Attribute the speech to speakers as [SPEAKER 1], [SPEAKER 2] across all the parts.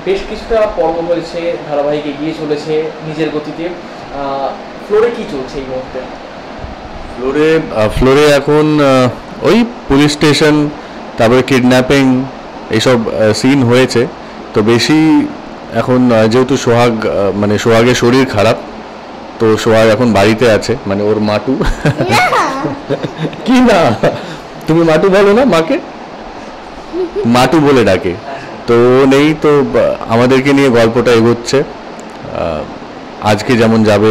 [SPEAKER 1] বেশ কিছুটা পর্ব হয়েছে, ধারাবাহিক এগিয়ে চলেছে নিজের গতিতে। ফ্লোরে কি চলছে এই মুহূর্তে?
[SPEAKER 2] ফ্লোরে এখন ওই পুলিশ স্টেশন, তারপরে কিডন্যাপিং, এইসব সিন হয়েছে। তো বেশি এখন যেহেতু সোহাগের শরীর খারাপ, তো সোহাগ এখন বাড়িতে আছে, মানে ওর মাটু। কি না, তুমি মাটু বলো না মাকে? মাটু বলে ডাকে। তো নেই, তো আমাদেরকে নিয়ে গল্পটা এগোচ্ছে। আজকে যেমন যাবে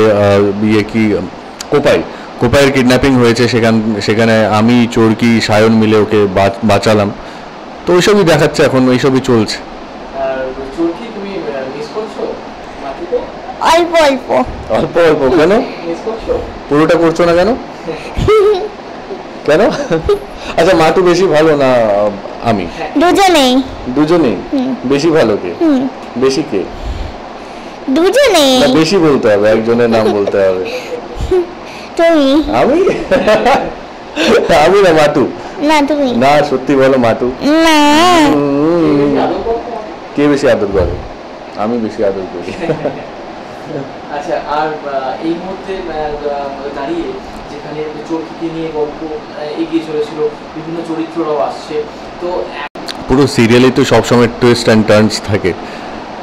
[SPEAKER 2] কোপাইয়ের কিডন্যাপিং হয়েছে, সেখানে আমি, চোরকি, সায়ন মিলে ওকে বাঁচালাম। তো ওইসবই দেখাচ্ছে এখন, ওইসবই চলছে।
[SPEAKER 3] অল্প অল্প
[SPEAKER 2] অল্প অল্প কেন? পুরোটা করছো না কেন? কেন? আচ্ছা, মাটু বেশি ভালো না আমি? দুজনেই বেশি ভালো? কে বেশি? কে
[SPEAKER 3] দুজনেই
[SPEAKER 2] বেশি বলতে হবে, একজনের নাম বলতে হবে।
[SPEAKER 3] তুমি।
[SPEAKER 2] আমি না, মাটু।
[SPEAKER 3] না তুমি
[SPEAKER 2] না, সত্যি বলো, মাটু
[SPEAKER 3] না।
[SPEAKER 2] কে বেশি আদর করে? আমি বেশি আদর করি।
[SPEAKER 1] আচ্ছা, আর এই মুহূর্তে দাঁড়িয়ে যেখানে চোরকিকে নিয়ে গল্প এগিয়ে চলেছিল, বিভিন্ন চরিত্ররাও আসছে, তো
[SPEAKER 2] পুরো সিরিয়ালে তো সবসময় টুইস্ট অ্যান্ড টার্নস থাকে।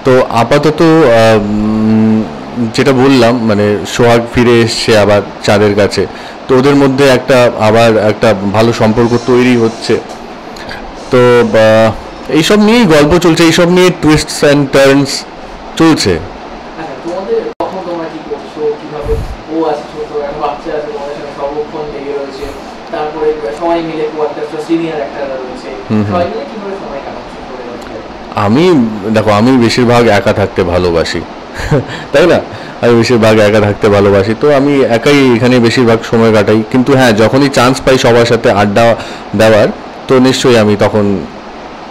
[SPEAKER 2] তো আপাতত যেটা বললাম, মানে সোহাগ ফিরে এসছে আবার চাঁদের কাছে, তো ওদের মধ্যে আবার একটা ভালো সম্পর্ক তৈরি হচ্ছে। তো এইসব নিয়েই গল্প চলছে, এইসব নিয়ে টুইস্টস অ্যান্ড টার্নস চলছে। আমি বেশিরভাগ একা থাকতে ভালোবাসি, তাই না? আমি বেশিরভাগ একা থাকতে ভালোবাসি, তো আমি একাই এখানে বেশিরভাগ সময় কাটাই। কিন্তু হ্যাঁ, যখনই চান্স পাই সবার সাথে আড্ডা দেওয়ার, তো নিশ্চয়ই আমি তখন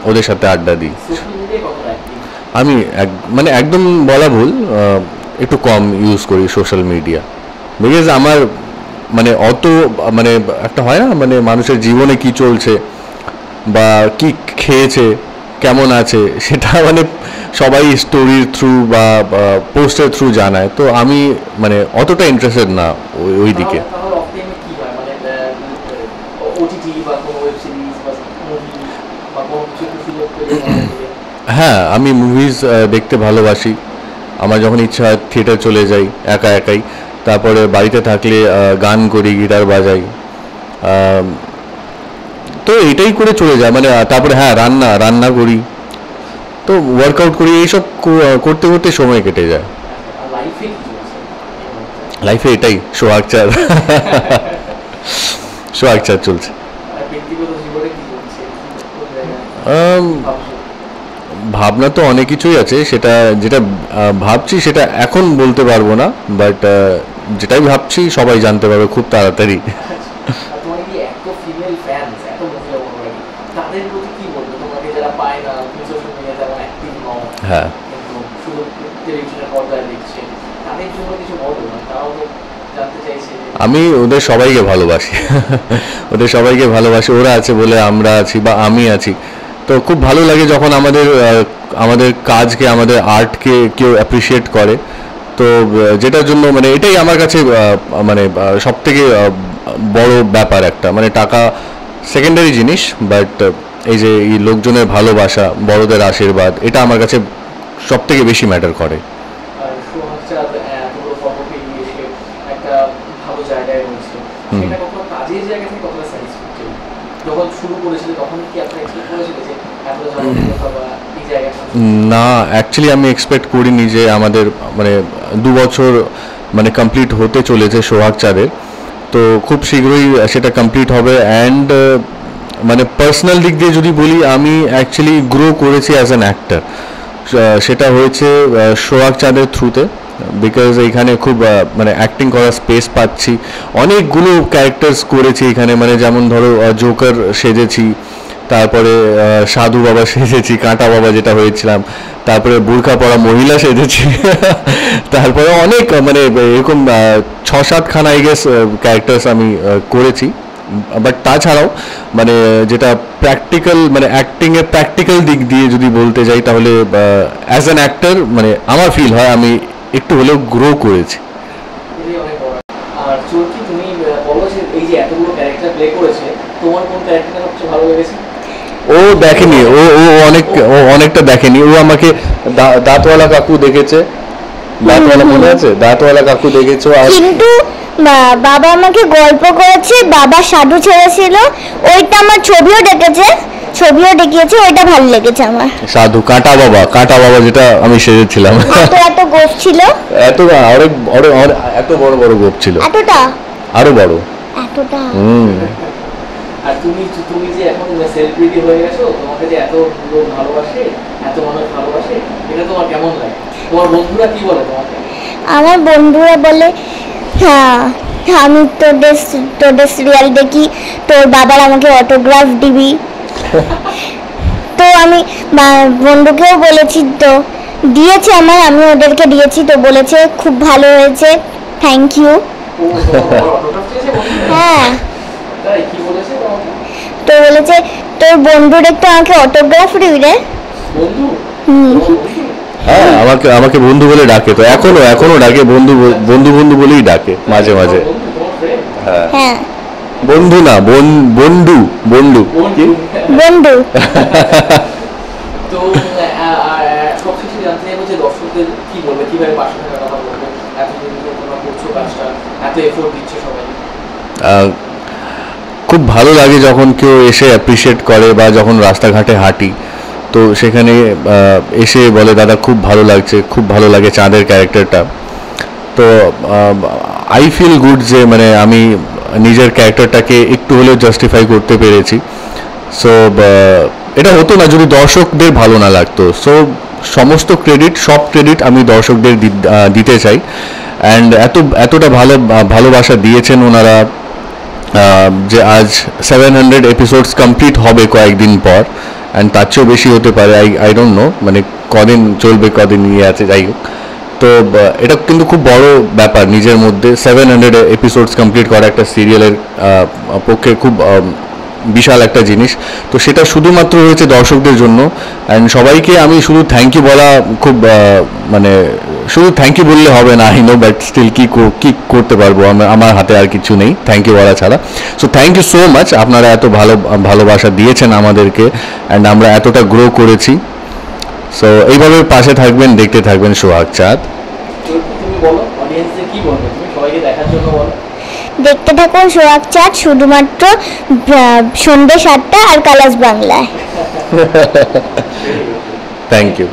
[SPEAKER 2] ওদের সাথে আড্ডা দিই। আমি মানে একদম বলা ভুল, একটু কম ইউজ করি সোশ্যাল মিডিয়া, বিকজ আমার মানে অত মানে একটা হয় না, মানে মানুষের জীবনে কি চলছে বা কি খেয়েছে, কেমন আছে, সেটা মানে সবাই স্টোরির থ্রু বা পোস্টের থ্রু জানায়। তো আমি মানে অতটা ইন্টারেস্টেড না ওই দিকে। হ্যাঁ, আমি মুভিজ দেখতে ভালোবাসি। আমার যখন ইচ্ছা হয় থিয়েটার চলে যাই একাই। তারপরে বাড়িতে থাকলে গান করি, গিটার বাজাই। তো এটাই করে চলে যায়, মানে তারপরে হ্যাঁ, রান্না করি, তো ওয়ার্কআউট করি, এইসব করতে করতে সময় কেটে যায়। লাইফে এটাই সোহাগ চাঁদ চলছে। ভাবনা তো অনেক কিছুই আছে, যেটা ভাবছি সেটা এখন বলতে পারবো না, বাট যেটাই ভাবছি সবাই জানতে পারবে খুব তাড়াতাড়ি। হ্যাঁ, আমি ওদের সবাইকে ভালোবাসি। ওরা আছে বলে আমরা আছি বা আমি আছি। তো খুব ভালো লাগে যখন আমাদের কাজকে, আমাদের আর্টকে কেউ অ্যাপ্রিসিয়েট করে। তো যেটার জন্য মানে এটাই আমার কাছে মানে সব থেকে বড় ব্যাপার একটা, মানে টাকা সেকেন্ডারি জিনিস, বাট এই যে এই লোকজনের ভালোবাসা, বড়দের আশীর্বাদ, এটা আমার কাছে সব থেকে বেশি ম্যাটার করে। না, অ্যাকচুয়ালি আমি এক্সপেক্ট করিনি যে আমাদের মানে 2 বছর মানে কমপ্লিট হতে চলেছে সোহাগ চাঁদের। তো খুব শীঘ্রই সেটা কমপ্লিট হবে। অ্যান্ড মানে পার্সোনাল দিক দিয়ে যদি বলি, আমি অ্যাকচুয়ালি গ্রো করেছি অ্যাজ অ্যান অ্যাক্টর। সেটা হয়েছে সোহাগ চাঁদের থ্রুতে, বিকজ এখানে খুব মানে অ্যাক্টিং করার স্পেস পাচ্ছি। অনেকগুলো ক্যারেক্টার্স করেছি এখানে, মানে যেমন ধরো জোকার সেজেছি, তারপরে সাধু বাবা সেজেছি, কাঁটা বাবা যেটা হয়েছিলাম, তারপরে বোরখা পরা মহিলা সেজেছি। তারপরে অনেক মানে এরকম 6-7 খানা আই গেস ক্যারেক্টার্স আমি করেছি, বাট তাছাড়াও মানে যেটা প্র্যাকটিক্যাল মানে অ্যাক্টিংয়ের প্র্যাকটিক্যাল দিক দিয়ে যদি বলতে যাই তাহলে অ্যাজ অ্যান অ্যাক্টর মানে আমার ফিল হয় আমি একটু হলেও গ্রো করেছি।
[SPEAKER 1] এটাই অনেক বড়। আর চোরকি তুমি বলো যে এই যে এতগুলো ক্যারেক্টার প্লে করেছে, তোমার কোন ক্যারেক্টারটা সবচেয়ে ভালো লেগেছে?
[SPEAKER 2] ও দেখেনি, ও অনেকটা দেখেনি। ও আমাকে দাঁতওয়ালা কাকু দেখেছে, দাঁতওয়ালা মনে আছে, দাঁতওয়ালা কাকু দেখেছো। আর
[SPEAKER 3] কিন্তু বাবা আমাকে গল্প করেছে, বাবা সাধু ছেড়েছিল, ওইটা আমার ছবিও দেখিয়েছে, ওইটা ভালো লেগেছে আমার।
[SPEAKER 2] সাধু কাঁটা বাবা যেটা আমি সেজেছিলাম,
[SPEAKER 3] এত গোপ ছিল,
[SPEAKER 2] এত এত বড় বড় গোপ ছিল,
[SPEAKER 3] এতটা
[SPEAKER 2] আরো বড়,
[SPEAKER 3] এতটা।
[SPEAKER 1] আর তুমি যে এখন সেলিব্রিটি হয়ে গেছো, তোমাকে যে এত লোক ভালোবাসে, এত মানুষ ভালোবাসে, এটা তোমার কেমন লাগে? তোমার বন্ধুরা কি বলে তোমাকে?
[SPEAKER 3] আমার বন্ধুরা বলে হ্যাঁ আমি তোদের সিরিয়াল দেখি, তোর বাবার আমাকে অটোগ্রাফ দিবি। তো আমি বন্ধুকেও বলেছি, তো দিয়েছে আমি ওদেরকে দিয়েছি, তো বলেছে খুব ভালো হয়েছে, থ্যাংক ইউ। হ্যাঁ,
[SPEAKER 1] তাই কি বলেছে তোমাকে?
[SPEAKER 3] তো বলেছে তোর বন্ধুর একটু আমাকে অটোগ্রাফ দিবি রে।
[SPEAKER 1] বন্ধু?
[SPEAKER 2] হ্যাঁ, আমাকে বন্ধু বলে ডাকে, তো এখনো ডাকে, বন্ধু বলেই ডাকে মাঝে মাঝে।
[SPEAKER 3] হ্যাঁ,
[SPEAKER 2] বন্ধু না, বন্ধু।
[SPEAKER 1] তো সবশেষে জানতে চাইবো যে দর্শকদের কি বলবে, কিভাবে পাশে থাকার কথা বলবে, এতদিন ধরে তোমরা করছো কাজটা, এত এফোর্ট দিচ্ছে সবাই।
[SPEAKER 2] খুব ভালো লাগে যখন কেউ এসে অ্যাপ্রিসিয়েট করে, বা যখন রাস্তাঘাটে হাঁটি তো সেখানে এসে বলে দাদা খুব ভালো লাগছে, খুব ভালো লাগে চাঁদের ক্যারেক্টারটা। তো আই ফিল গুড যে মানে আমি নিজের ক্যারেক্টারটাকে একটু হলেও জাস্টিফাই করতে পেরেছি। সো এটা হতো না যদি দর্শকদের ভালো না লাগতো। সো সমস্ত সব ক্রেডিট আমি দর্শকদের দিতে চাই। অ্যান্ড এতটা ভালোবাসা দিয়েছেন ওনারা, যে আজ 700 এপিসোডস কমপ্লিট হবে কয়েকদিন পর, অ্যান্ড তার চেয়েও বেশি হতে পারে, আই ডোন্ট নো মানে কদিন চলবে, কদিন নিয়ে আছে, যাই হোক। তো এটা কিন্তু খুব বড় ব্যাপার নিজের মধ্যে, 700 এপিসোডস কমপ্লিট করা একটা সিরিয়ালের পক্ষে খুব বিশাল একটা জিনিস। তো সেটা শুধুমাত্র হয়েছে দর্শকদের জন্য। অ্যান্ড সবাইকে আমি শুধু থ্যাংক ইউ বলা খুব মানে শুধু থ্যাংক ইউ বললে হবে না, আই নো, বাট স্টিল কি করতে পারবো, আমার হাতে আর কিছু নেই থ্যাংক ইউ বলা ছাড়া। So thank you so much, আপনারা এত ভালোবাসা দিয়েছেন আমাদেরকে, অ্যান্ড আমরা এতটা গ্রো করেছি। সো এইভাবে পাশে থাকবেন, দেখতে থাকবেন সোহাগ চাঁদ।
[SPEAKER 1] তুমি বলো অডিয়েন্সদের কি বলবে, তুমি সবাইকে দেখার জন্য বলো।
[SPEAKER 3] দেখতে থাকুন সোহাগ চাঁদ, শুধুমাত্র সন্ধ্যে 7টা আর কালার্স বাংলায়।
[SPEAKER 2] Thank you.